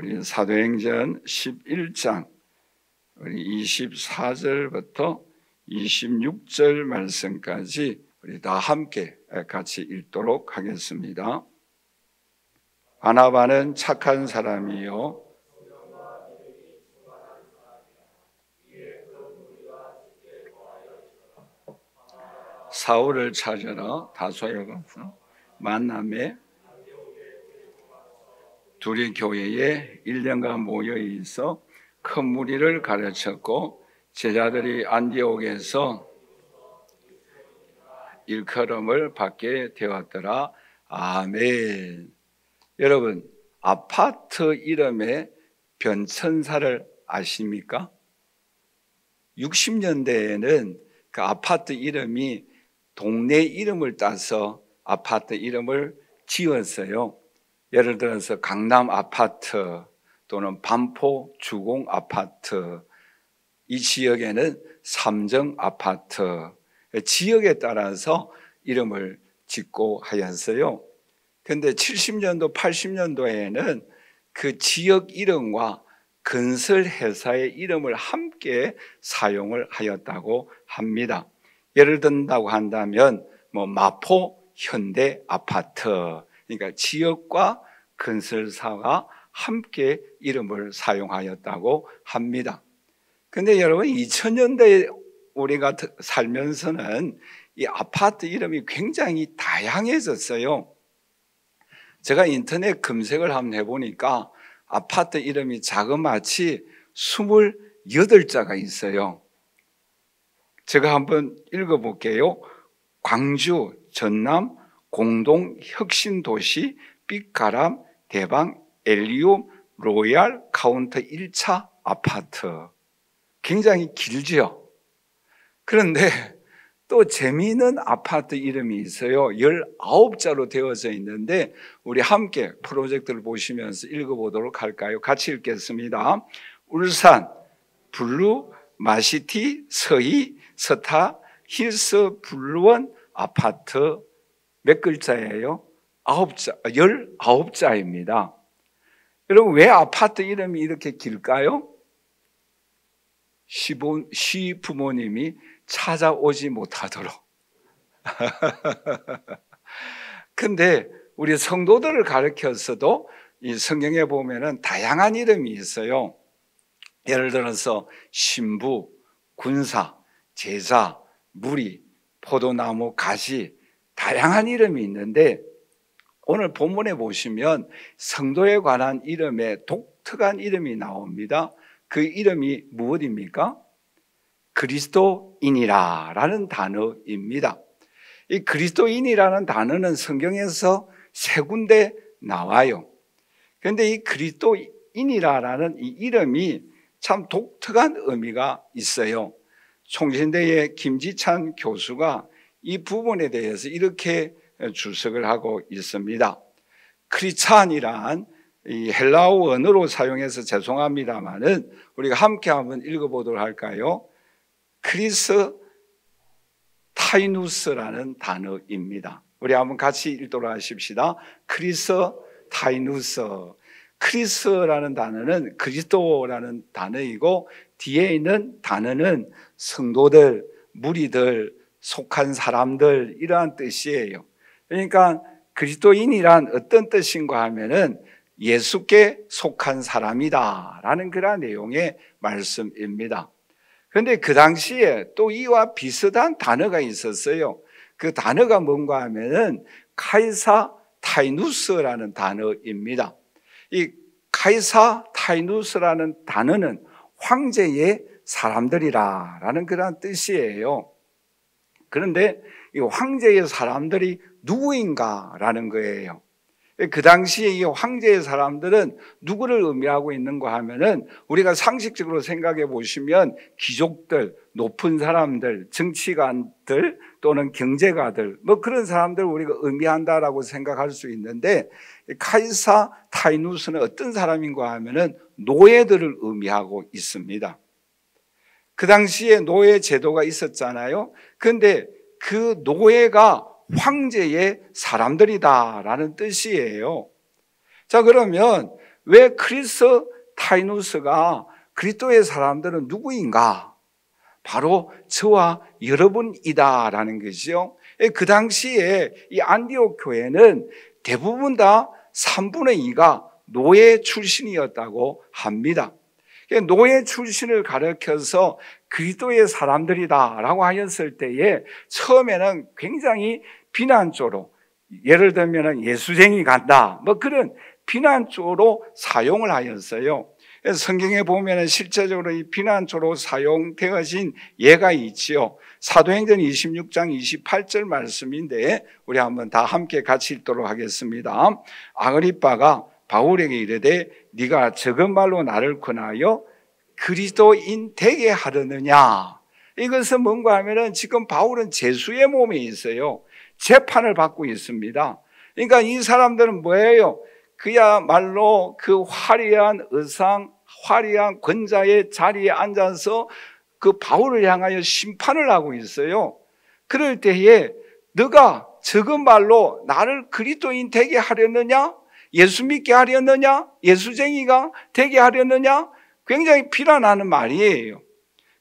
우리 사도행전 11장 우리 24절부터 26절 말씀까지 우리 다 함께 같이 읽도록 하겠습니다. 바나바는 착한 사람이요 사울을 찾으러 다소에 가서 만남에 둘이 교회에 1년간 모여 있어 큰 무리를 가르쳤고 제자들이 안디옥에서 일컬음을 받게 되었더라. 아멘. 여러분, 아파트 이름의 변천사를 아십니까? 60년대에는 그 아파트 이름이 동네 이름을 따서 아파트 이름을 지었어요. 예를 들어서 강남 아파트 또는 반포 주공 아파트, 이 지역에는 삼정 아파트, 지역에 따라서 이름을 짓고 하였어요. 그런데 70년도, 80년도에는 그 지역 이름과 건설 회사의 이름을 함께 사용을 하였다고 합니다. 예를 든다고 한다면 마포 현대 아파트, 그러니까 지역과 건설사가 함께 이름을 사용하였다고 합니다. 그런데 여러분, 2000년대에 우리가 살면서는 이 아파트 이름이 굉장히 다양해졌어요. 제가 인터넷 검색을 한번 해보니까 아파트 이름이 자그마치 28자가 있어요. 제가 한번 읽어볼게요. 광주, 전남, 공동, 혁신도시, 빛가람, 대방, 엘리움, 로얄, 카운터 1차 아파트. 굉장히 길죠. 그런데 또 재미있는 아파트 이름이 있어요. 19자로 되어져 있는데 우리 함께 프로젝트를 보시면서 읽어보도록 할까요? 같이 읽겠습니다. 울산, 블루, 마시티, 서희, 서타, 힐스, 블루원 아파트. 몇 글자예요? 19자입니다. 여러분, 왜 아파트 이름이 이렇게 길까요? 시부모님이 찾아오지 못하도록. 근데 우리 성도들을 가르쳐서도 이 성경에 보면은 다양한 이름이 있어요. 예를 들어서 신부, 군사, 제자, 무리, 포도나무, 가시, 다양한 이름이 있는데 오늘 본문에 보시면 성도에 관한 이름에 독특한 이름이 나옵니다. 그 이름이 무엇입니까? 그리스도인이라 라는 단어입니다. 이 그리스도인이라는 단어는 성경에서 세 군데 나와요. 그런데 이 그리스도인이라는 이 이름이 참 독특한 의미가 있어요. 총신대의 김지찬 교수가 이 부분에 대해서 이렇게 주석을 하고 있습니다. 크리스찬이란 이 헬라어 언어로 사용해서 죄송합니다만은 우리가 함께 한번 읽어보도록 할까요? 크리스타이누스라는 단어입니다. 우리 한번 같이 읽도록 하십시다. 크리스타이누스. 크리스라는 단어는 그리스도라는 단어이고 뒤에 있는 단어는 성도들, 무리들, 속한 사람들, 이러한 뜻이에요. 그러니까 그리스도인이란 어떤 뜻인가 하면은 예수께 속한 사람이다 라는 그런 내용의 말씀입니다. 그런데 그 당시에 또 이와 비슷한 단어가 있었어요. 그 단어가 뭔가 하면은 카이사 타이누스라는 단어입니다. 이 카이사 타이누스라는 단어는 황제의 사람들이라 라는 그런 뜻이에요. 그런데 이 황제의 사람들이 누구인가 라는 거예요. 그 당시에 이 황제의 사람들은 누구를 의미하고 있는가 하면은 우리가 상식적으로 생각해 보시면 귀족들, 높은 사람들, 정치관들 또는 경제가들 그런 사람들을 우리가 의미한다라고 생각할 수 있는데 카이사 타이누스는 어떤 사람인가 하면은 노예들을 의미하고 있습니다. 그 당시에 노예 제도가 있었잖아요. 그런데 그 노예가 황제의 사람들이다라는 뜻이에요. 자, 그러면 왜 크리스타이누스가 그리스도의 사람들은 누구인가? 바로 저와 여러분이다라는 것이요. 그 당시에 이 안디옥 교회는 대부분 다 3분의 2가 노예 출신이었다고 합니다. 노예 출신을 가리켜서 그리스도의 사람들이다라고 하였을 때에 처음에는 굉장히 비난조로, 예를 들면 예수쟁이 간다, 뭐 그런 비난조로 사용을 하였어요. 성경에 보면 실제적으로 이 비난조로 사용되어진 예가 있지요. 사도행전 26장 28절 말씀인데 우리 한번 다 함께 같이 읽도록 하겠습니다. 아그리빠가 바울에게 이르되 네가 적은 말로 나를 권하여 그리스도인 되게 하려느냐. 이것은 뭔가 하면은 지금 바울은 죄수의 몸에 있어요. 재판을 받고 있습니다. 그러니까 이 사람들은 뭐예요? 그야말로 그 화려한 의상, 화려한 권자의 자리에 앉아서 그 바울을 향하여 심판을 하고 있어요. 그럴 때에 너가 적은 말로 나를 그리스도인 되게 하려느냐? 예수 믿게 하려느냐? 예수쟁이가 되게 하려느냐? 굉장히 비난하는 말이에요.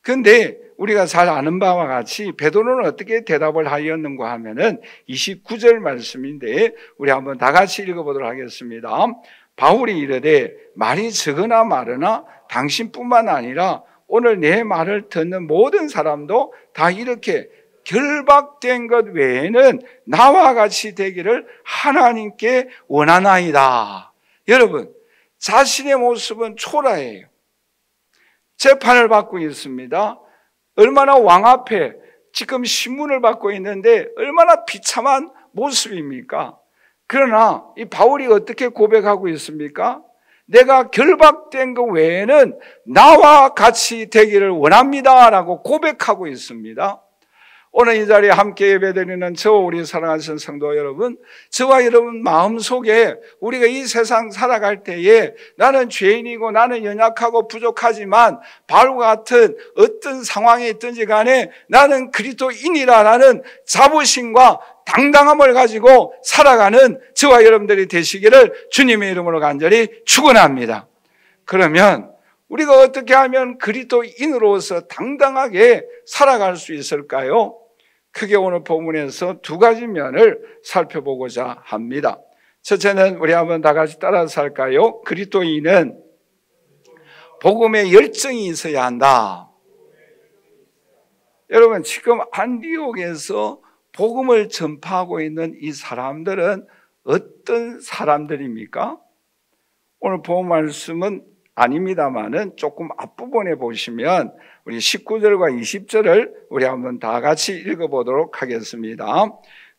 그런데 우리가 잘 아는 바와 같이 베드로는 어떻게 대답을 하였는가 하면은 29절 말씀인데 우리 한번 다 같이 읽어보도록 하겠습니다. 바울이 이르되 말이 적으나 많으나 당신뿐만 아니라 오늘 내 말을 듣는 모든 사람도 다 이렇게 결박된 것 외에는 나와 같이 되기를 하나님께 원하나이다. 여러분, 자신의 모습은 초라해요. 재판을 받고 있습니다. 얼마나 왕 앞에 지금 신문을 받고 있는데 얼마나 비참한 모습입니까? 그러나 이 바울이 어떻게 고백하고 있습니까? 내가 결박된 것 외에는 나와 같이 되기를 원합니다 라고 고백하고 있습니다. 오늘 이 자리에 함께 예배드리는 우리 사랑하신 성도 여러분, 저와 여러분 마음속에 우리가 이 세상 살아갈 때에 나는 죄인이고 나는 연약하고 부족하지만 바울과 같은 어떤 상황에 있든지 간에 나는 그리스도인이라는 자부심과 당당함을 가지고 살아가는 저와 여러분들이 되시기를 주님의 이름으로 간절히 축원합니다. 그러면 우리가 어떻게 하면 그리스도인으로서 당당하게 살아갈 수 있을까요? 크게 오늘 본문에서 두 가지 면을 살펴보고자 합니다. 첫째는 우리 한번 다 같이 따라서 할까요? 그리스도인은 복음에 열정이 있어야 한다. 여러분, 지금 안디옥에서 복음을 전파하고 있는 이 사람들은 어떤 사람들입니까? 오늘 본 말씀은 아닙니다만은 조금 앞부분에 보시면 우리 19절과 20절을 우리 한번 다 같이 읽어보도록 하겠습니다.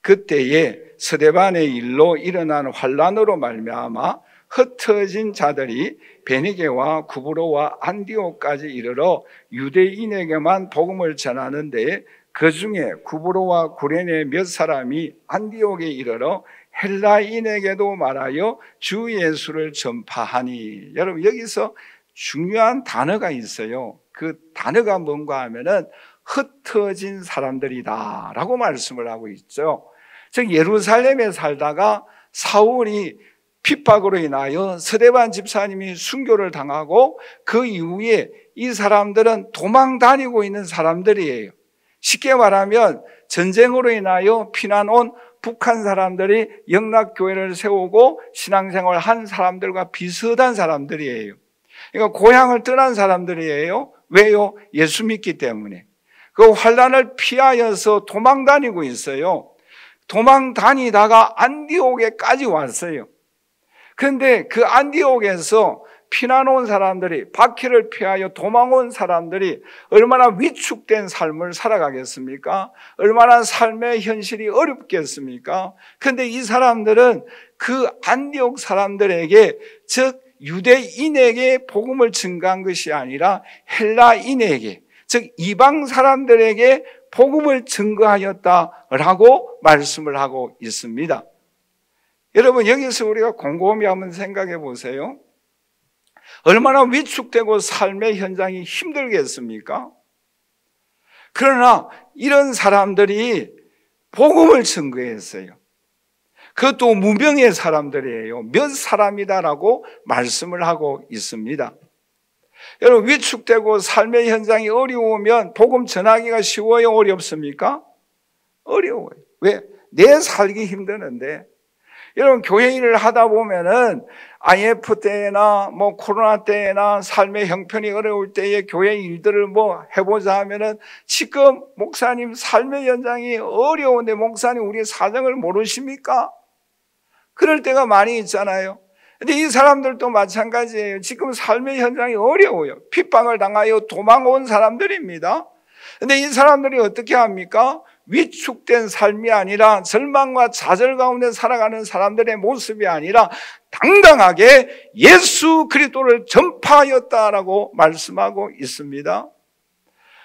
그때에 스데반의 일로 일어난 환란으로 말미암아 흩어진 자들이 베니게와 구브로와 안디옥까지 이르러 유대인에게만 복음을 전하는데 그 중에 구브로와 구레네 몇 사람이 안디옥에 이르러 헬라인에게도 말하여 주 예수를 전파하니. 여러분, 여기서 중요한 단어가 있어요. 그 단어가 뭔가 하면은 흩어진 사람들이다 라고 말씀을 하고 있죠. 즉 예루살렘에 살다가 사울이 핍박으로 인하여 스데반 집사님이 순교를 당하고 그 이후에 이 사람들은 도망 다니고 있는 사람들이에요. 쉽게 말하면 전쟁으로 인하여 피난 온 북한 사람들이 영락교회를 세우고 신앙생활을 한 사람들과 비슷한 사람들이에요. 그러니까 고향을 떠난 사람들이에요. 왜요? 예수 믿기 때문에. 그 환란을 피하여서 도망 다니고 있어요. 도망 다니다가 안디옥에까지 왔어요. 그런데 그 안디옥에서 피난 온 사람들이, 박해를 피하여 도망 온 사람들이 얼마나 위축된 삶을 살아가겠습니까? 얼마나 삶의 현실이 어렵겠습니까? 그런데 이 사람들은 그 안디옥 사람들에게, 즉 유대인에게 복음을 증거한 것이 아니라 헬라인에게, 즉 이방 사람들에게 복음을 증거하였다라고 말씀을 하고 있습니다. 여러분, 여기서 우리가 곰곰이 한번 생각해 보세요. 얼마나 위축되고 삶의 현장이 힘들겠습니까? 그러나 이런 사람들이 복음을 증거했어요. 그것도 무명의 사람들이에요. 몇 사람이다라고 말씀을 하고 있습니다. 여러분, 위축되고 삶의 현장이 어려우면 복음 전하기가 쉬워요? 어렵습니까? 어려워요. 왜? 내 살기 힘드는데. 여러분, 교회 일을 하다 보면은 IF 때나 코로나 때나 삶의 형편이 어려울 때에 교회 일들을 해보자 하면은 지금 목사님 삶의 현장이 어려운데 목사님 우리 사정을 모르십니까? 그럴 때가 많이 있잖아요. 근데 이 사람들도 마찬가지예요. 지금 삶의 현장이 어려워요. 핍박을 당하여 도망온 사람들입니다. 근데 이 사람들이 어떻게 합니까? 위축된 삶이 아니라 절망과 좌절 가운데 살아가는 사람들의 모습이 아니라 당당하게 예수 그리스도를 전파하였다라고 말씀하고 있습니다.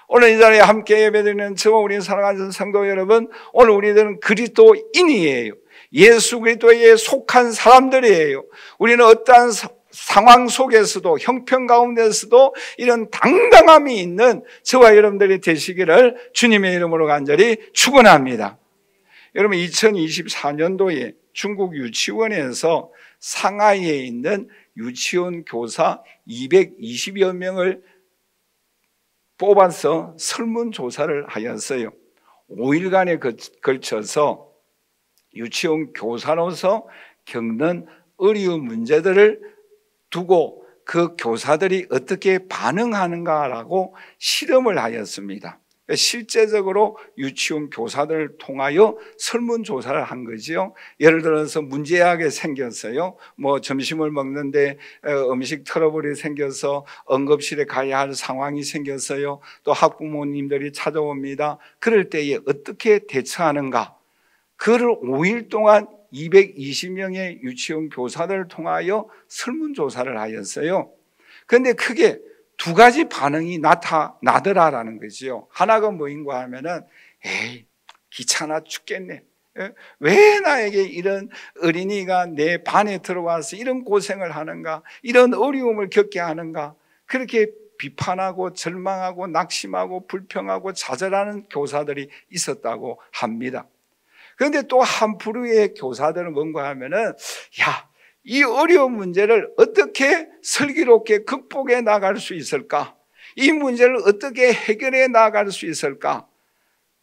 오늘 이 자리에 함께 예배드리는 저와 우리 사랑하는 성도 여러분, 오늘 우리들은 그리스도인이에요. 예수 그리스도에 속한 사람들이에요. 우리는 어떠한 상황 속에서도 형편 가운데서도 이런 당당함이 있는 저와 여러분들이 되시기를 주님의 이름으로 간절히 축원합니다. 여러분, 2024년도에 중국 유치원에서 상하이에 있는 유치원 교사 220여 명을 뽑아서 설문조사를 하였어요. 5일간에 걸쳐서 유치원 교사로서 겪는 어려운 문제들을 두고 그 교사들이 어떻게 반응하는가라고 실험을 하였습니다. 실제적으로 유치원 교사들을 통하여 설문조사를 한 거지요. 예를 들어서 문제하게 생겼어요. 점심을 먹는데 음식 트러블이 생겨서 응급실에 가야 할 상황이 생겼어요. 또 학부모님들이 찾아옵니다. 그럴 때에 어떻게 대처하는가? 그를 5일 동안 220명의 유치원 교사들을 통하여 설문조사를 하였어요. 그런데 크게 두 가지 반응이 나타나더라라는 거죠. 하나가 뭐인가 하면은, 에이, 귀찮아 죽겠네. 왜 나에게 이런 어린이가 내 반에 들어와서 이런 고생을 하는가, 이런 어려움을 겪게 하는가, 그렇게 비판하고 절망하고 낙심하고 불평하고 좌절하는 교사들이 있었다고 합니다. 그런데 또 한 부류의 교사들은 뭔가 하면은, 이 어려운 문제를 어떻게 슬기롭게 극복해 나갈 수 있을까? 이 문제를 어떻게 해결해 나갈 수 있을까?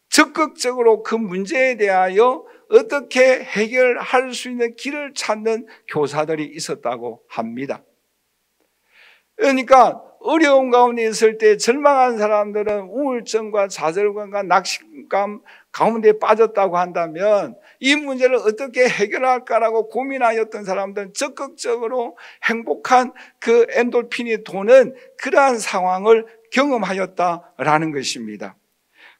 적극적으로 그 문제에 대하여 어떻게 해결할 수 있는 길을 찾는 교사들이 있었다고 합니다. 그러니까 어려운 가운데 있을 때 절망한 사람들은 우울증과 좌절감과 낙심감 가운데 빠졌다고 한다면 이 문제를 어떻게 해결할까라고 고민하였던 사람들은 적극적으로 행복한 그 엔돌핀이 도는 그러한 상황을 경험하였다라는 것입니다.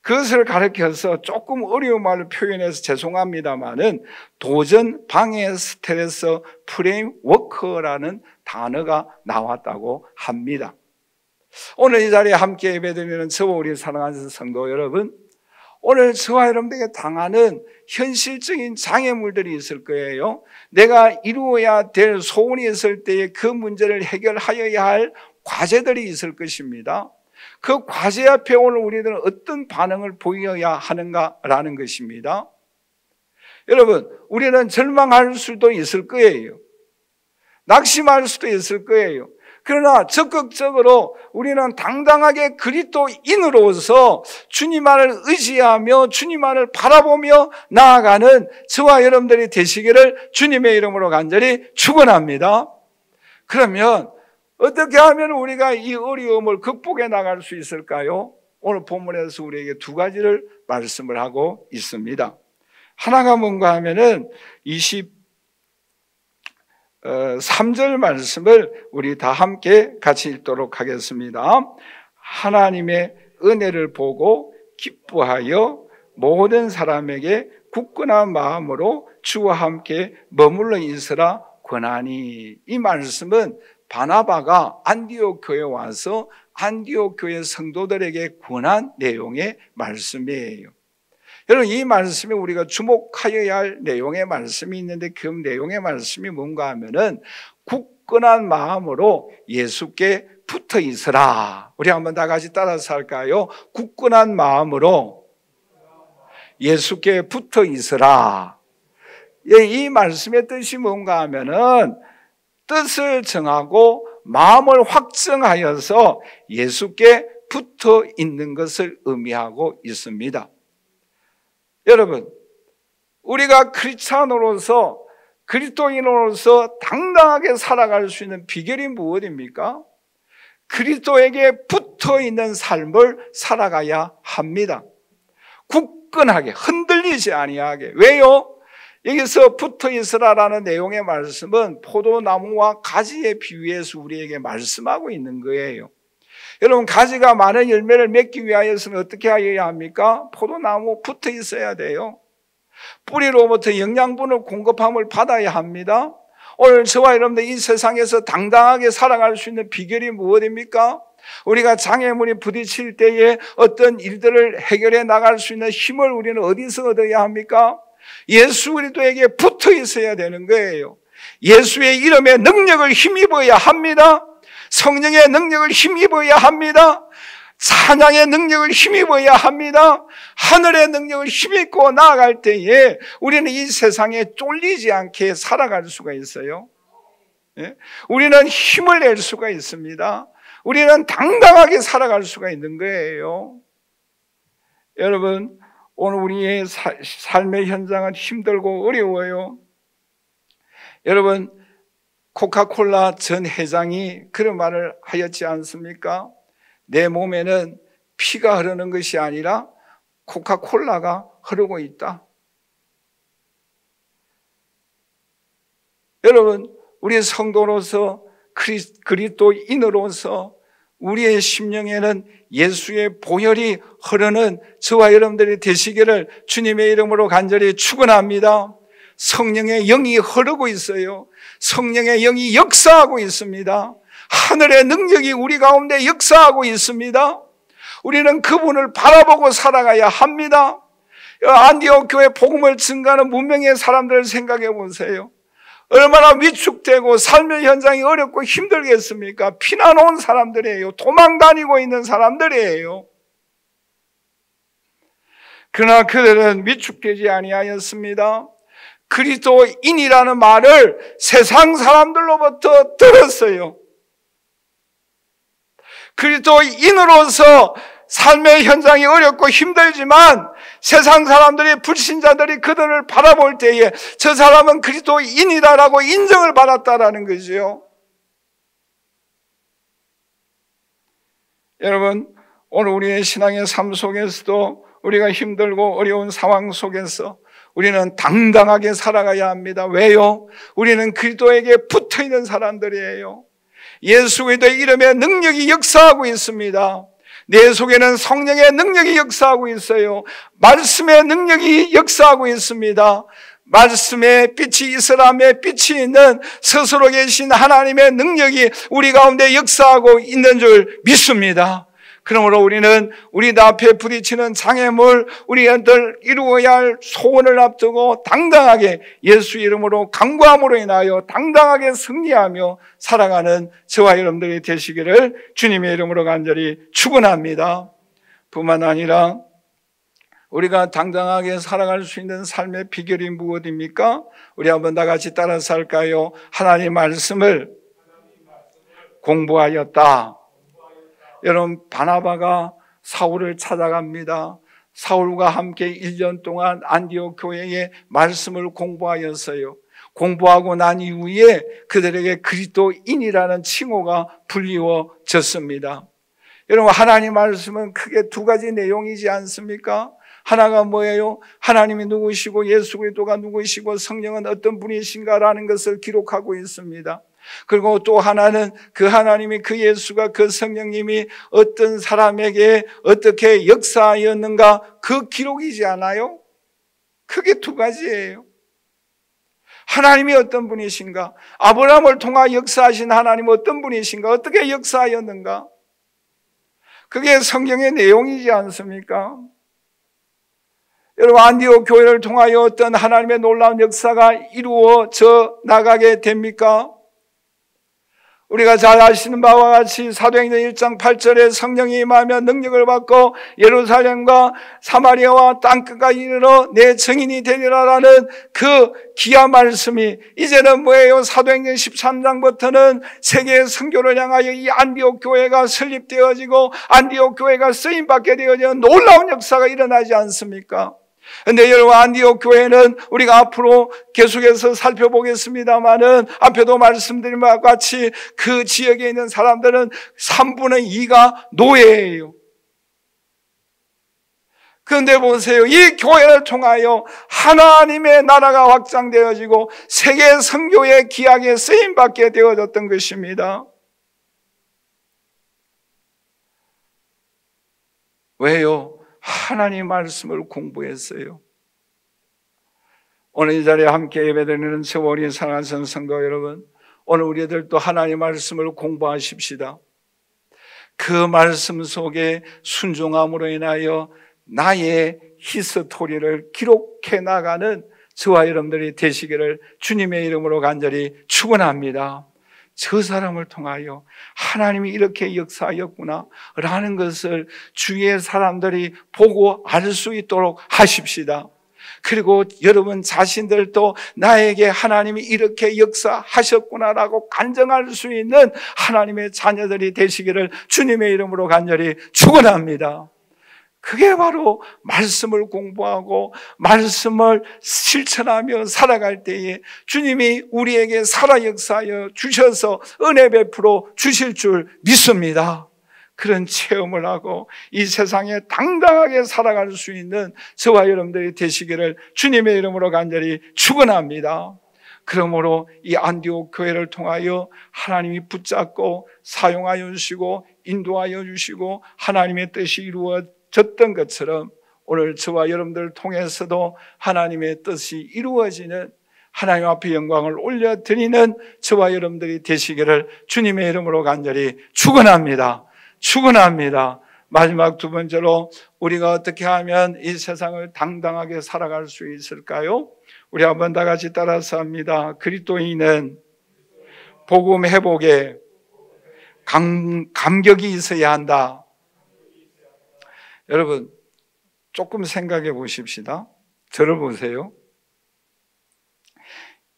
그것을 가르쳐서 조금 어려운 말로 표현해서 죄송합니다만은 도전, 방해, 스트레스, 프레임워크라는 단어가 나왔다고 합니다. 오늘 이 자리에 함께 예배드리는 저와 우리 사랑하는 성도 여러분, 오늘 저와 여러분들에게 당하는 현실적인 장애물들이 있을 거예요. 내가 이루어야 될 소원이 있을 때에 그 문제를 해결하여야 할 과제들이 있을 것입니다. 그 과제 앞에 오늘 우리들은 어떤 반응을 보여야 하는가라는 것입니다. 여러분, 우리는 절망할 수도 있을 거예요. 낙심할 수도 있을 거예요. 그러나 적극적으로 우리는 당당하게 그리스도인으로서 주님만을 의지하며 주님만을 바라보며 나아가는 저와 여러분들이 되시기를 주님의 이름으로 간절히 축원합니다. 그러면 어떻게 하면 우리가 이 어려움을 극복해 나갈 수 있을까요? 오늘 본문에서 우리에게 두 가지를 말씀을 하고 있습니다. 하나가 뭔가 하면은 23절 말씀을 우리 다 함께 같이 읽도록 하겠습니다. 하나님의 은혜를 보고 기뻐하여 모든 사람에게 굳건한 마음으로 주와 함께 머물러 있으라 권하니. 이 말씀은 바나바가 안디옥 교회에 와서 안디옥 교회 성도들에게 권한 내용의 말씀이에요. 여러분, 이 말씀에 우리가 주목하여야 할 내용의 말씀이 있는데 그 내용의 말씀이 뭔가 하면은 굳건한 마음으로 예수께 붙어 있으라. 우리 한번 다 같이 따라서 할까요? 굳건한 마음으로 예수께 붙어 있으라. 이 말씀의 뜻이 뭔가 하면은 뜻을 정하고 마음을 확정하여서 예수께 붙어 있는 것을 의미하고 있습니다. 여러분, 우리가 크리스찬으로서, 그리스도인으로서 당당하게 살아갈 수 있는 비결이 무엇입니까? 그리스도에게 붙어 있는 삶을 살아가야 합니다. 굳건하게, 흔들리지 아니하게. 왜요? 여기서 붙어 있으라라는 내용의 말씀은 포도나무와 가지에 비유해서 우리에게 말씀하고 있는 거예요. 여러분, 가지가 많은 열매를 맺기 위하여서는 어떻게 하여야 합니까? 포도나무 붙어 있어야 돼요. 뿌리로부터 영양분을 공급함을 받아야 합니다. 오늘 저와 여러분들 이 세상에서 당당하게 살아갈 수 있는 비결이 무엇입니까? 우리가 장애물이 부딪힐 때에 어떤 일들을 해결해 나갈 수 있는 힘을 우리는 어디서 얻어야 합니까? 예수 그리스도에게 붙어 있어야 되는 거예요. 예수의 이름의 능력을 힘입어야 합니다. 성령의 능력을 힘입어야 합니다. 찬양의 능력을 힘입어야 합니다. 하늘의 능력을 힘입고 나아갈 때에 우리는 이 세상에 쫄리지 않게 살아갈 수가 있어요. 우리는 힘을 낼 수가 있습니다. 우리는 당당하게 살아갈 수가 있는 거예요. 여러분, 오늘 우리의 삶의 현장은 힘들고 어려워요. 여러분, 코카콜라 전 회장이 그런 말을 하였지 않습니까? 내 몸에는 피가 흐르는 것이 아니라 코카콜라가 흐르고 있다. 여러분, 우리 성도로서 그리스도인으로서 우리의 심령에는 예수의 보혈이 흐르는 저와 여러분들이 되시기를 주님의 이름으로 간절히 축원합니다. 성령의 영이 흐르고 있어요. 성령의 영이 역사하고 있습니다. 하늘의 능력이 우리 가운데 역사하고 있습니다. 우리는 그분을 바라보고 살아가야 합니다. 안디옥 교회 복음을 증거하는 문명의 사람들을 생각해 보세요. 얼마나 위축되고 삶의 현장이 어렵고 힘들겠습니까? 피난 온 사람들이에요. 도망 다니고 있는 사람들이에요. 그러나 그들은 위축되지 아니하였습니다. 그리스도인이라는 말을 세상 사람들로부터 들었어요. 그리스도인으로서 삶의 현장이 어렵고 힘들지만 세상 사람들이, 불신자들이 그들을 바라볼 때에 저 사람은 그리스도인이다라고 인정을 받았다라는 거죠. 여러분, 오늘 우리의 신앙의 삶 속에서도 우리가 힘들고 어려운 상황 속에서 우리는 당당하게 살아가야 합니다. 왜요? 우리는 그리스도에게 붙어있는 사람들이에요. 예수 그리스도의 이름에 능력이 역사하고 있습니다. 내 속에는 성령의 능력이 역사하고 있어요. 말씀의 능력이 역사하고 있습니다. 말씀의 빛이 이스라엘의 빛이 있는 스스로 계신 하나님의 능력이 우리 가운데 역사하고 있는 줄 믿습니다. 그러므로 우리는 우리 앞에 부딪히는 장애물, 우리들 이루어야 할 소원을 앞두고 당당하게 예수 이름으로 간구함으로 인하여 당당하게 승리하며 살아가는 저와 여러분들이 되시기를 주님의 이름으로 간절히 축원합니다. 뿐만 아니라 우리가 당당하게 살아갈 수 있는 삶의 비결이 무엇입니까? 우리 한번 다 같이 따라서 할까요? 하나님의 말씀을 공부하였다. 여러분, 바나바가 사울을 찾아갑니다. 사울과 함께 1년 동안 안디옥 교회의 말씀을 공부하였어요. 공부하고 난 이후에 그들에게 그리스도인이라는 칭호가 불리워졌습니다. 여러분, 하나님 말씀은 크게 두 가지 내용이지 않습니까? 하나가 뭐예요? 하나님이 누구시고 예수 그리스도가 누구시고 성령은 어떤 분이신가라는 것을 기록하고 있습니다. 그리고 또 하나는 그 하나님이, 그 예수가, 그 성령님이 어떤 사람에게 어떻게 역사하였는가, 그 기록이지 않아요? 크게 두 가지예요. 하나님이 어떤 분이신가? 아브라함을 통하 역사하신 하나님은 어떤 분이신가? 어떻게 역사하였는가? 그게 성경의 내용이지 않습니까? 여러분, 안디옥 교회를 통하여 어떤 하나님의 놀라운 역사가 이루어져 나가게 됩니까? 우리가 잘 아시는 바와 같이 사도행전 1장 8절에 성령이 임하며 능력을 받고 예루살렘과 사마리아와 땅끝까지 이르러 내 증인이 되리라라는 그 귀한 말씀이 이제는 뭐예요? 사도행전 13장부터는 세계 선교를 향하여 이 안디옥 교회가 설립되어지고 안디옥 교회가 쓰임받게 되어지는 놀라운 역사가 일어나지 않습니까? 그런데 여러분, 안디옥 교회는 우리가 앞으로 계속해서 살펴보겠습니다마는 앞에도 말씀드린 바와 같이 그 지역에 있는 사람들은 3분의 2가 노예예요. 그런데 보세요. 이 교회를 통하여 하나님의 나라가 확장되어지고 세계 선교의 기약에 쓰임받게 되어졌던 것입니다. 왜요? 하나님 말씀을 공부했어요. 오늘 이 자리에 함께 예배드리는 세월이 사랑하는 성도 여러분, 오늘 우리들도 하나님 말씀을 공부하십시다. 그 말씀 속에 순종함으로 인하여 나의 히스토리를 기록해 나가는 저와 여러분들이 되시기를 주님의 이름으로 간절히 축원합니다. 저 사람을 통하여 하나님이 이렇게 역사하였구나 라는 것을 주위의 사람들이 보고 알 수 있도록 하십시다. 그리고 여러분 자신들도 나에게 하나님이 이렇게 역사하셨구나라고 간증할 수 있는 하나님의 자녀들이 되시기를 주님의 이름으로 간절히 축원합니다. 그게 바로 말씀을 공부하고 말씀을 실천하며 살아갈 때에 주님이 우리에게 살아 역사하여 주셔서 은혜 베풀어 주실 줄 믿습니다. 그런 체험을 하고 이 세상에 당당하게 살아갈 수 있는 저와 여러분들이 되시기를 주님의 이름으로 간절히 축원합니다. 그러므로 이 안디옥 교회를 통하여 하나님이 붙잡고 사용하여 주시고 인도하여 주시고 하나님의 뜻이 이루어졌던 것처럼 오늘 저와 여러분들을 통해서도 하나님의 뜻이 이루어지는 하나님 앞에 영광을 올려드리는 저와 여러분들이 되시기를 주님의 이름으로 간절히 축원합니다. 축원합니다. 마지막 두 번째로 우리가 어떻게 하면 이 세상을 당당하게 살아갈 수 있을까요? 우리 한번 다 같이 따라서 합니다. 그리스도인은 복음 회복에 감격이 있어야 한다. 여러분 조금 생각해 보십시다. 저를 보세요.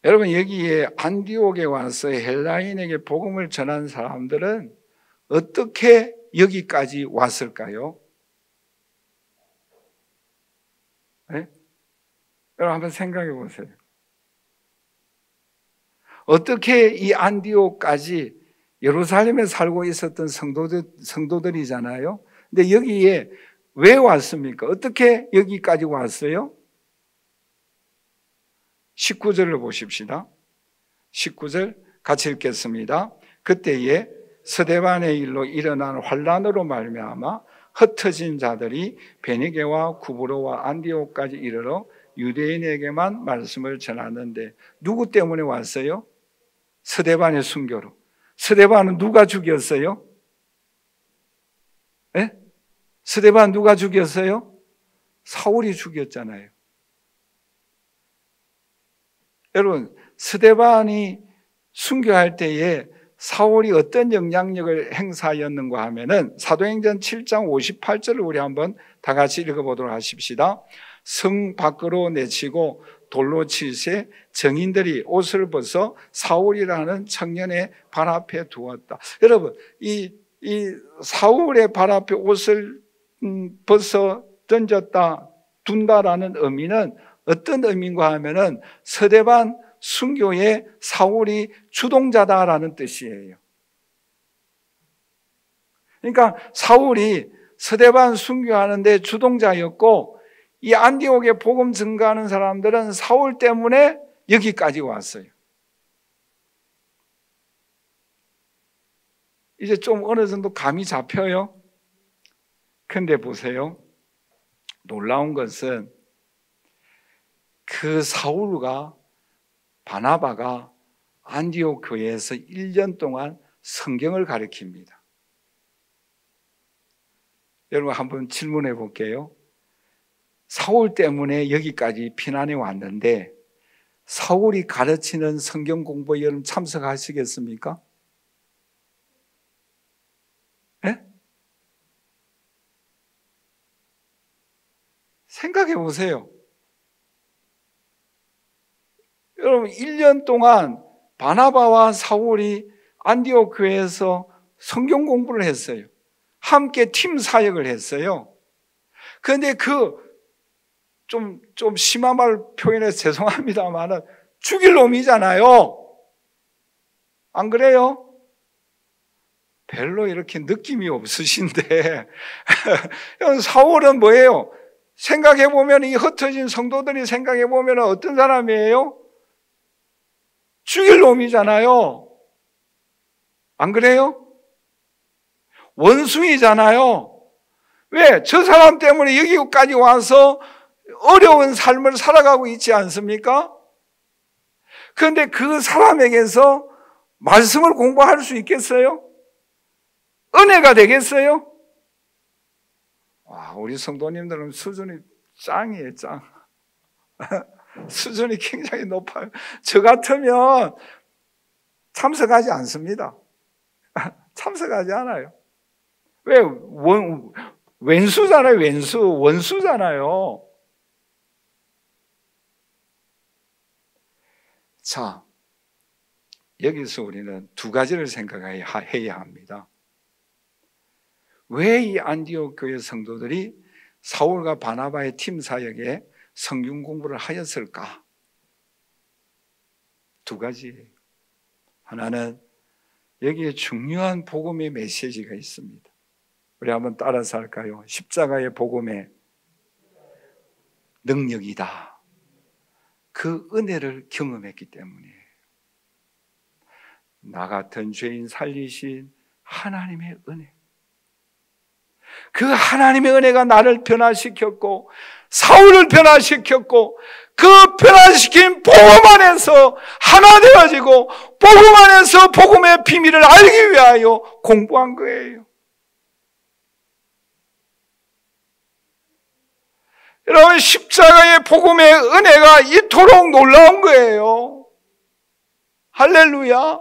여러분 여기에 안디옥에 와서 헬라인에게 복음을 전한 사람들은 어떻게 여기까지 왔을까요? 네? 여러분 한번 생각해 보세요. 어떻게 이 안디옥까지 예루살렘에 살고 있었던 성도들이잖아요. 근데 여기에 왜 왔습니까? 어떻게 여기까지 왔어요? 19절을 보십시다. 19절 같이 읽겠습니다. 그때에 스데반의 일로 일어난 환란으로 말미암아 흩어진 자들이 베니게와 구브로와 안디옥까지 이르러 유대인에게만 말씀을 전하는데 누구 때문에 왔어요? 스데반의 순교로. 스데반은 누가 죽였어요? 네? 스데반 누가 죽였어요? 사울이 죽였잖아요. 여러분 스데반이 순교할 때에 사울이 어떤 영향력을 행사하였는가 하면은 사도행전 7장 58절을 우리 한번 다 같이 읽어보도록 하십시다. 성 밖으로 내치고 돌로 치세 정인들이 옷을 벗어 사울이라는 청년의 발 앞에 두었다. 여러분 이 사울의 발 앞에 옷을 벗어 던졌다 둔다라는 의미는 어떤 의미인가 하면은 스데반 순교에 사울이 주동자다라는 뜻이에요. 그러니까 사울이 스데반 순교하는데 주동자였고 이 안디옥에 복음 증거하는 사람들은 사울 때문에 여기까지 왔어요. 이제 좀 어느 정도 감이 잡혀요. 근데 보세요. 놀라운 것은 그 사울과 바나바가 안디옥 교회에서 1년 동안 성경을 가르칩니다. 여러분 한번 질문해 볼게요. 사울 때문에 여기까지 피난해 왔는데 사울이 가르치는 성경 공부에 여러분 참석하시겠습니까? 생각해 보세요. 여러분 1년 동안 바나바와 사울이 안디옥 교회에서 성경 공부를 했어요. 함께 팀 사역을 했어요. 그런데 좀 심한 말 표현해서 죄송합니다만은 죽일 놈이잖아요. 안 그래요? 별로 이렇게 느낌이 없으신데 사울은 뭐예요? 생각해보면 이 흩어진 성도들이 생각해보면 어떤 사람이에요? 죽일 놈이잖아요. 안 그래요? 원수이잖아요. 왜? 저 사람 때문에 여기까지 와서 어려운 삶을 살아가고 있지 않습니까? 그런데 그 사람에게서 말씀을 공부할 수 있겠어요? 은혜가 되겠어요? 와, 우리 성도님들은 수준이 짱이에요, 짱. 수준이 굉장히 높아요. 저 같으면 참석하지 않습니다. 참석하지 않아요. 왜? 왼수잖아요, 왼수. 원수잖아요. 자, 여기서 우리는 두 가지를 생각해야 합니다. 왜 이 안디옥 교회 성도들이 사울과 바나바의 팀 사역에 성경 공부를 하였을까? 두 가지. 하나는 여기에 중요한 복음의 메시지가 있습니다. 우리 한번 따라서 할까요? 십자가의 복음의 능력이다. 그 은혜를 경험했기 때문이에요. 나 같은 죄인 살리신 하나님의 은혜. 그 하나님의 은혜가 나를 변화시켰고 사울을 변화시켰고 그 변화시킨 복음 안에서 하나 되어지고 복음 안에서 복음의 비밀을 알기 위하여 공부한 거예요. 여러분 십자가의 복음의 은혜가 이토록 놀라운 거예요. 할렐루야.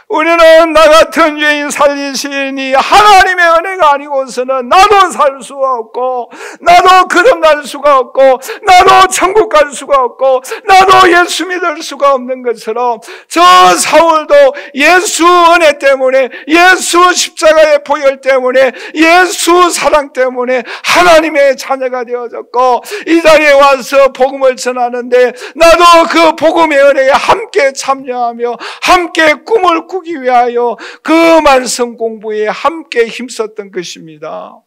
우리는 나 같은 죄인 살리시니 하나님의 은혜가 아니고서는 나도 살 수가 없고 나도 거듭날 수가 없고 나도 천국 갈 수가 없고 나도 예수 믿을 수가 없는 것처럼 저 사울도 예수 은혜 때문에 예수 십자가의 보혈 때문에 예수 사랑 때문에 하나님의 자녀가 되어졌고 이 자리에 와서 복음을 전하는데 나도 그 복음의 은혜에 함께 참여하며 함께 꿈을 꾸기 위하여 그 말씀 공부에 함께 힘썼던 것입니다.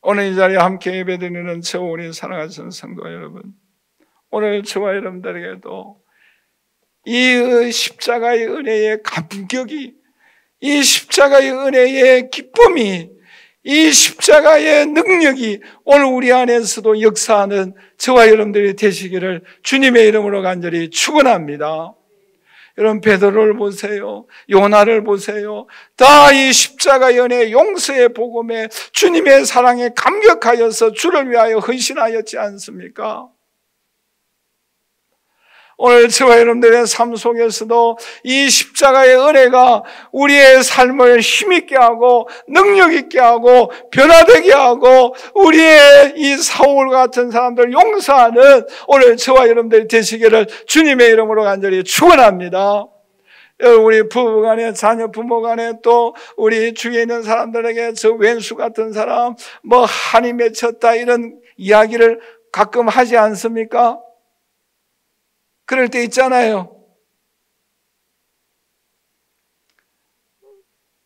오늘 이 자리에 함께 예배드리는 저 우리 사랑하시는 성도 여러분, 오늘 저와 여러분들에게도 이 십자가의 은혜의 감격이, 이 십자가의 은혜의 기쁨이, 이 십자가의 능력이 오늘 우리 안에서도 역사하는 저와 여러분들이 되시기를 주님의 이름으로 간절히 축원합니다. 여러분 베드로를 보세요. 요나를 보세요. 다 이 십자가의 은혜 용서의 복음에 주님의 사랑에 감격하여서 주를 위하여 헌신하였지 않습니까? 오늘 저와 여러분들의 삶 속에서도 이 십자가의 은혜가 우리의 삶을 힘있게 하고 능력있게 하고 변화되게 하고 우리의 이 사울 같은 사람들 용서하는 오늘 저와 여러분들이 되시기를 주님의 이름으로 간절히 축원합니다. 우리 부부간에 자녀 부모간에 또 우리 주위에 있는 사람들에게 저 왼수 같은 사람 뭐 한이 맺혔다 이런 이야기를 가끔 하지 않습니까? 그럴 때 있잖아요.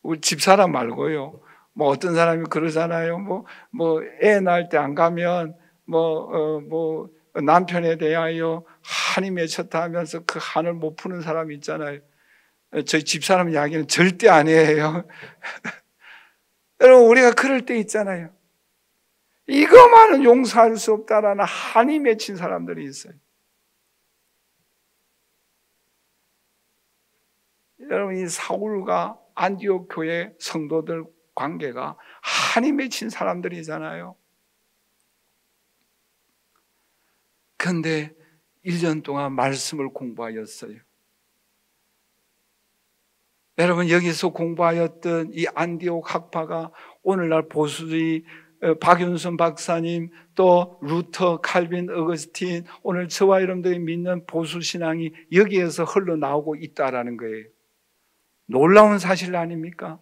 우리 집사람 말고요. 뭐 어떤 사람이 그러잖아요. 애 낳을 때 안 가면 남편에 대하여 한이 맺혔다 하면서 그 한을 못 푸는 사람이 있잖아요. 저희 집사람 이야기는 절대 아니에요. 여러분 우리가 그럴 때 있잖아요. 이거만은 용서할 수 없다라는 한이 맺힌 사람들이 있어요. 여러분 이 사울과 안디옥 교회 성도들 관계가 한이 맺힌 사람들이잖아요. 그런데 1년 동안 말씀을 공부하였어요. 여러분, 여기서 공부하였던 이 안디옥 학파가 오늘날 보수주의 박윤선 박사님, 또 루터, 칼빈, 어거스틴, 오늘 저와 여러분들이 믿는 보수신앙이 여기에서 흘러나오고 있다라는 거예요. 놀라운 사실 아닙니까?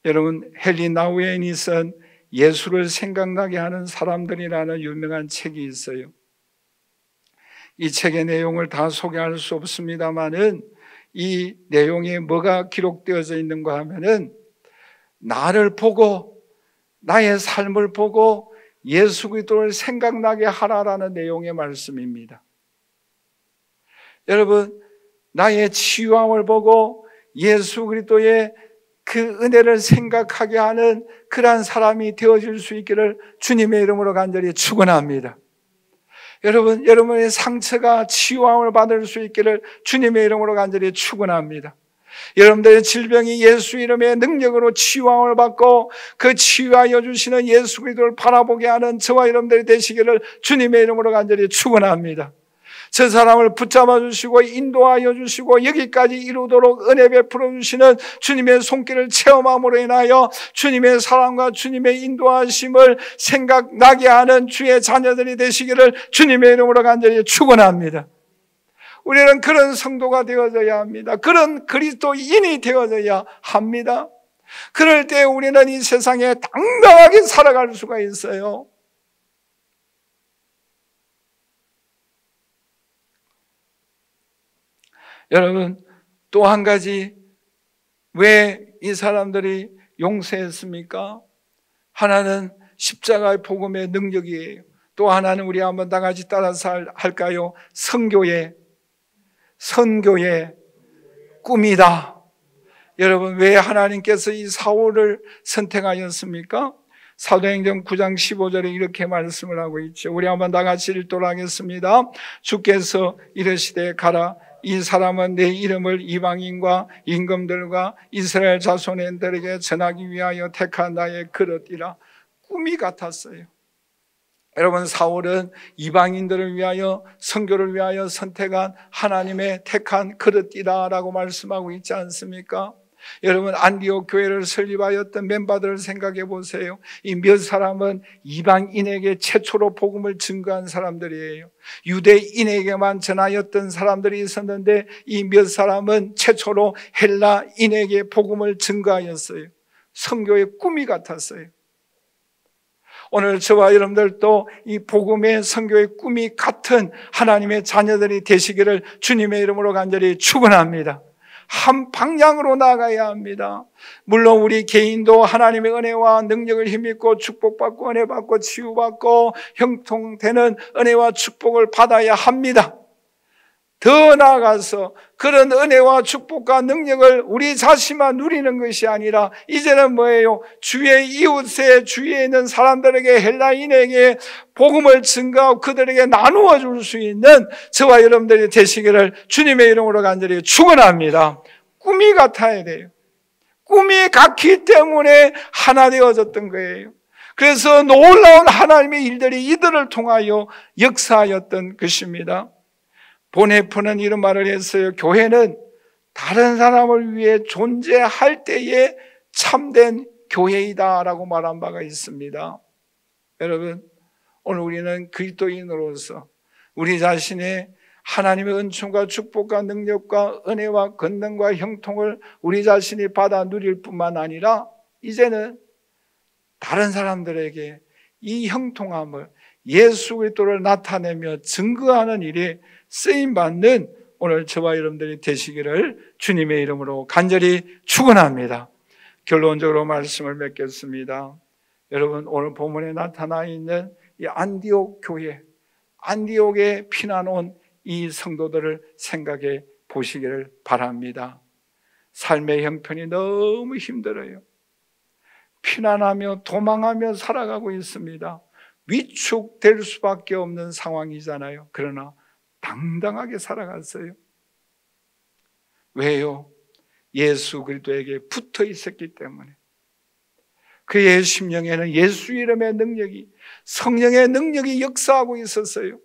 여러분, 헨리 나우엔이 쓴 예수를 생각나게 하는 사람들이라는 유명한 책이 있어요. 이 책의 내용을 다 소개할 수 없습니다만은 이 내용에 뭐가 기록되어져 있는가 하면은 나를 보고 나의 삶을 보고 예수 그리스도를 생각나게 하라라는 내용의 말씀입니다. 여러분, 나의 치유함을 보고 예수 그리스도의 그 은혜를 생각하게 하는 그러한 사람이 되어질 수 있기를 주님의 이름으로 간절히 축원합니다. 여러분, 여러분의 상처가 치유함을 받을 수 있기를 주님의 이름으로 간절히 축원합니다. 여러분들의 질병이 예수 이름의 능력으로 치유함을 받고 그 치유하여 주시는 예수 그리스도를 바라보게 하는 저와 여러분들이 되시기를 주님의 이름으로 간절히 축원합니다. 저 사람을 붙잡아 주시고 인도하여 주시고 여기까지 이루도록 은혜 베풀어 주시는 주님의 손길을 체험함으로 인하여 주님의 사랑과 주님의 인도하심을 생각나게 하는 주의 자녀들이 되시기를 주님의 이름으로 간절히 축원합니다. 우리는 그런 성도가 되어져야 합니다. 그런 그리스도인이 되어져야 합니다. 그럴 때 우리는 이 세상에 당당하게 살아갈 수가 있어요. 여러분, 또 한 가지, 왜 이 사람들이 용서했습니까? 하나는 십자가의 복음의 능력이에요. 또 하나는 우리 한번 다 같이 따라서 할까요? 선교의 꿈이다. 여러분, 왜 하나님께서 이 사울을 선택하셨습니까? 사도행전 9장 15절에 이렇게 말씀을 하고 있죠. 우리 한번 다 같이 읽도록 하겠습니다. 주께서 이르시되 가라. 이 사람은 내 이름을 이방인과 임금들과 이스라엘 자손들에게 전하기 위하여 택한 나의 그릇이라. 꿈이 같았어요. 여러분, 사울은 이방인들을 위하여, 선교를 위하여 선택한 하나님의 택한 그릇이라고 말씀하고 있지 않습니까? 여러분, 안디옥 교회를 설립하였던 멤버들을 생각해 보세요. 이 몇 사람은 이방인에게 최초로 복음을 증거한 사람들이에요. 유대인에게만 전하였던 사람들이 있었는데 이 몇 사람은 최초로 헬라인에게 복음을 증거하였어요. 선교의 꿈이 같았어요. 오늘 저와 여러분들도 이 복음의 선교의 꿈이 같은 하나님의 자녀들이 되시기를 주님의 이름으로 간절히 축원합니다. 한 방향으로 나가야 합니다. 물론 우리 개인도 하나님의 은혜와 능력을 힘입고 축복받고 은혜받고 치유받고 형통되는 은혜와 축복을 받아야 합니다. 더 나아가서 그런 은혜와 축복과 능력을 우리 자신만 누리는 것이 아니라 이제는 뭐예요? 주의 이웃에 주위에 있는 사람들에게, 헬라인에게 복음을 증거하고 그들에게 나누어 줄 수 있는 저와 여러분들이 되시기를 주님의 이름으로 간절히 축원합니다. 꿈이 같아야 돼요. 꿈이 같기 때문에 하나 되어졌던 거예요. 그래서 놀라운 하나님의 일들이 이들을 통하여 역사하였던 것입니다. 보네프는 이런 말을 했어요. 교회는 다른 사람을 위해 존재할 때에 참된 교회이다라고 말한 바가 있습니다. 여러분, 오늘 우리는 그리스도인으로서 우리 자신의 하나님의 은총과 축복과 능력과 은혜와 권능과 형통을 우리 자신이 받아 누릴 뿐만 아니라 이제는 다른 사람들에게 이 형통함을, 예수 그리스도를 나타내며 증거하는 일에 쓰임받는 오늘 저와 여러분들이 되시기를 주님의 이름으로 간절히 축원합니다. 결론적으로 말씀을 맺겠습니다. 여러분, 오늘 본문에 나타나 있는 이 안디옥 교회, 안디옥에 피난 온 이 성도들을 생각해 보시기를 바랍니다. 삶의 형편이 너무 힘들어요. 피난하며 도망하며 살아가고 있습니다. 위축될 수밖에 없는 상황이잖아요. 그러나 당당하게 살아갔어요. 왜요? 예수 그리스도에게 붙어 있었기 때문에. 그의 심령에는 예수 이름의 능력이, 성령의 능력이 역사하고 있었어요.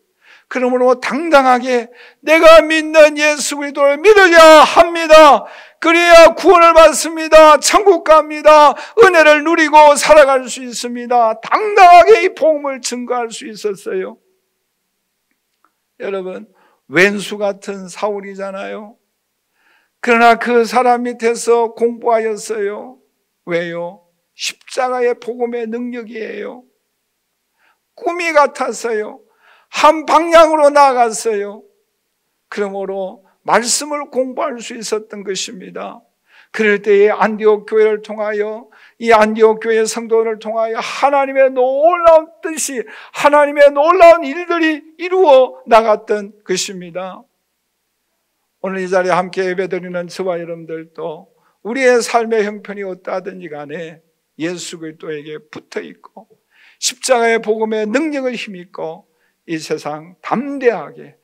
그러므로 당당하게 내가 믿는 예수 그리스도를 믿어야 합니다. 그래야 구원을 받습니다. 천국 갑니다. 은혜를 누리고 살아갈 수 있습니다. 당당하게 이 복음을 증거할 수 있었어요. 여러분, 왼수 같은 사울이잖아요. 그러나 그 사람 밑에서 공부하였어요. 왜요? 십자가의 복음의 능력이에요. 꿈이 같았어요. 한 방향으로 나아갔어요. 그러므로 말씀을 공부할 수 있었던 것입니다. 그럴 때에 안디옥 교회를 통하여, 이 안디옥 교회 성도를 통하여 하나님의 놀라운 뜻이, 하나님의 놀라운 일들이 이루어 나갔던 것입니다. 오늘 이 자리에 함께 예배드리는 저와 여러분들도 우리의 삶의 형편이 어떠하든지 간에 예수 그리스도에게 붙어 있고 십자가의 복음의 능력을 힘입고 이 세상 담대하게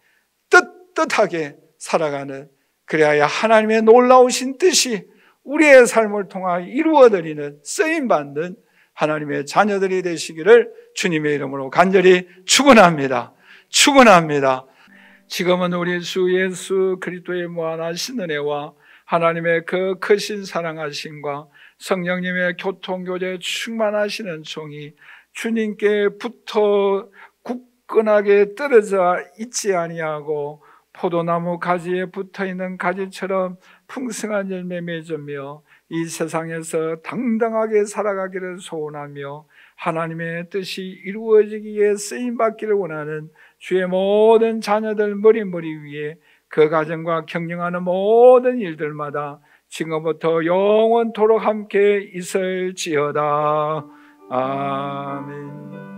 떳떳하게 살아가는, 그래야 하나님의 놀라우신 뜻이 우리의 삶을 통하여 이루어드리는 쓰임받는 하나님의 자녀들이 되시기를 주님의 이름으로 간절히 축원합니다. 축원합니다. 지금은 우리 주 예수 그리스도의 무한하신 은혜와 하나님의 그 크신 사랑하심과 성령님의 교통교제 충만하시는 종이 주님께 붙어 굳건하게 떨어져 있지 아니하고 포도나무 가지에 붙어있는 가지처럼 풍성한 열매 맺으며 이 세상에서 당당하게 살아가기를 소원하며 하나님의 뜻이 이루어지기에 쓰임받기를 원하는 주의 모든 자녀들 머리 위에 그 가정과 경영하는 모든 일들마다 지금부터 영원토록 함께 있을지어다. 아멘.